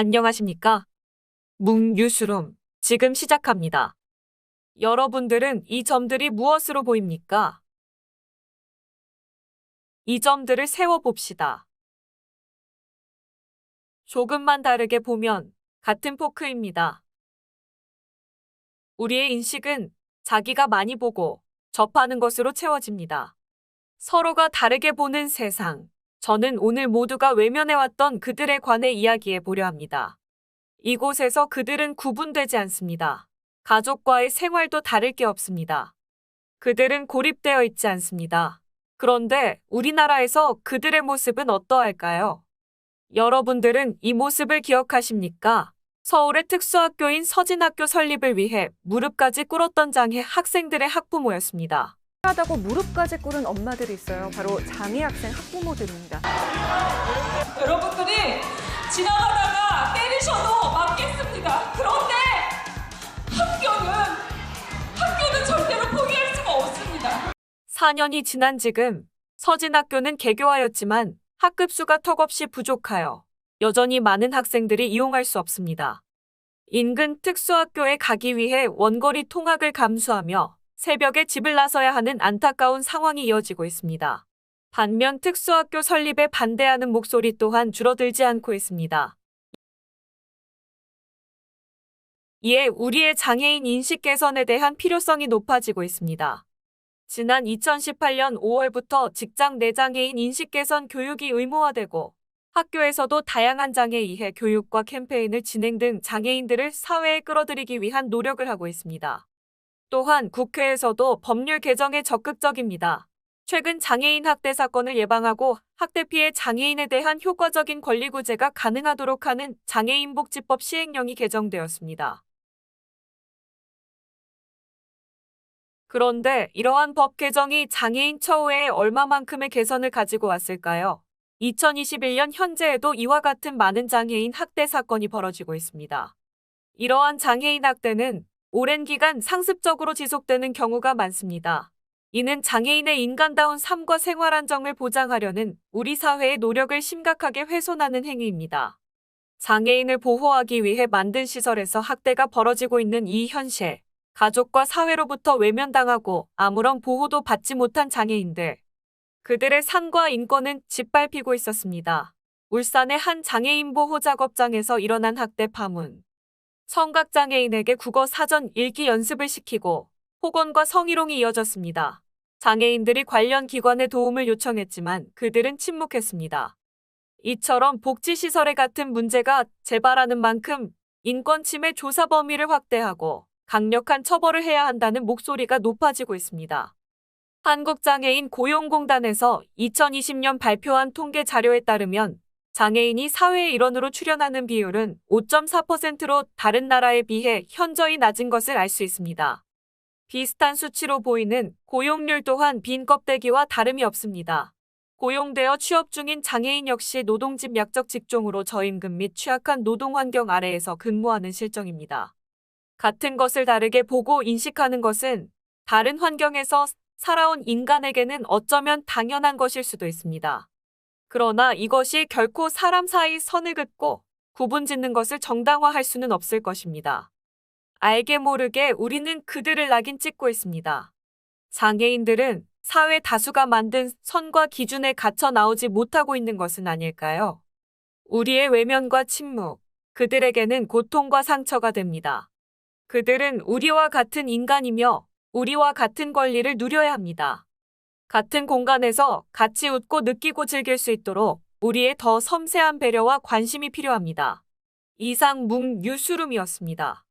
안녕하십니까? 묵뉴스룸 지금 시작합니다. 여러분들은 이 점들이 무엇으로 보입니까? 이 점들을 세워봅시다. 조금만 다르게 보면 같은 포크입니다. 우리의 인식은 자기가 많이 보고 접하는 것으로 채워집니다. 서로가 다르게 보는 세상. 저는 오늘 모두가 외면해왔던 그들에 관해 이야기해 보려 합니다. 이곳에서 그들은 구분되지 않습니다. 가족과의 생활도 다를 게 없습니다. 그들은 고립되어 있지 않습니다. 그런데 우리나라에서 그들의 모습은 어떠할까요? 여러분들은 이 모습을 기억하십니까? 서울의 특수학교인 서진학교 설립을 위해 무릎까지 꿇었던 장애 학생들의 학부모였습니다. 하다고 무릎까지 꿇은 엄마들이 있어요. 바로 장애 학생 학부모들입니다. 여러분들이 지나가다가 때리셔도 맞겠습니다. 그런데 학교는 절대로 포기할 수가 없습니다. 4년이 지난 지금 서진학교는 개교하였지만 학급 수가 턱없이 부족하여 여전히 많은 학생들이 이용할 수 없습니다. 인근 특수학교에 가기 위해 원거리 통학을 감수하며 새벽에 집을 나서야 하는 안타까운 상황이 이어지고 있습니다. 반면 특수학교 설립에 반대하는 목소리 또한 줄어들지 않고 있습니다. 이에 우리의 장애인 인식 개선에 대한 필요성이 높아지고 있습니다. 지난 2018년 5월부터 직장 내 장애인 인식 개선 교육이 의무화되고 학교에서도 다양한 장애 이해 교육과 캠페인을 진행 등 장애인들을 사회에 끌어들이기 위한 노력을 하고 있습니다. 또한 국회에서도 법률 개정에 적극적입니다. 최근 장애인 학대 사건을 예방하고 학대 피해 장애인에 대한 효과적인 권리 구제가 가능하도록 하는 장애인복지법 시행령이 개정되었습니다. 그런데 이러한 법 개정이 장애인 처우에 얼마만큼의 개선을 가지고 왔을까요? 2021년 현재에도 이와 같은 많은 장애인 학대 사건이 벌어지고 있습니다. 이러한 장애인 학대는 오랜 기간 상습적으로 지속되는 경우가 많습니다. 이는 장애인의 인간다운 삶과 생활 안정을 보장하려는 우리 사회의 노력을 심각하게 훼손하는 행위입니다. 장애인을 보호하기 위해 만든 시설에서 학대가 벌어지고 있는 이 현실, 가족과 사회로부터 외면당하고 아무런 보호도 받지 못한 장애인들, 그들의 삶과 인권은 짓밟히고 있었습니다. 울산의 한 장애인 보호 작업장에서 일어난 학대 파문. 청각장애인에게 국어 사전 읽기 연습을 시키고 폭언과 성희롱이 이어졌습니다. 장애인들이 관련 기관에 도움을 요청했지만 그들은 침묵했습니다. 이처럼 복지시설에 같은 문제가 재발하는 만큼 인권 침해 조사 범위를 확대하고 강력한 처벌을 해야 한다는 목소리가 높아지고 있습니다. 한국장애인 고용공단에서 2020년 발표한 통계 자료에 따르면 장애인이 사회의 일원으로 출연하는 비율은 5.4%로 다른 나라에 비해 현저히 낮은 것을 알 수 있습니다. 비슷한 수치로 보이는 고용률 또한 빈 껍데기와 다름이 없습니다. 고용되어 취업 중인 장애인 역시 노동집 약적 직종으로 저임금 및 취약한 노동 환경 아래에서 근무하는 실정입니다. 같은 것을 다르게 보고 인식하는 것은 다른 환경에서 살아온 인간에게는 어쩌면 당연한 것일 수도 있습니다. 그러나 이것이 결코 사람 사이 선을 긋고 구분 짓는 것을 정당화할 수는 없을 것입니다. 알게 모르게 우리는 그들을 낙인 찍고 있습니다. 장애인들은 사회 다수가 만든 선과 기준에 갇혀 나오지 못하고 있는 것은 아닐까요? 우리의 외면과 침묵, 그들에게는 고통과 상처가 됩니다. 그들은 우리와 같은 인간이며 우리와 같은 권리를 누려야 합니다. 같은 공간에서 같이 웃고 느끼고 즐길 수 있도록 우리의 더 섬세한 배려와 관심이 필요합니다. 이상 묵뉴스룸이었습니다.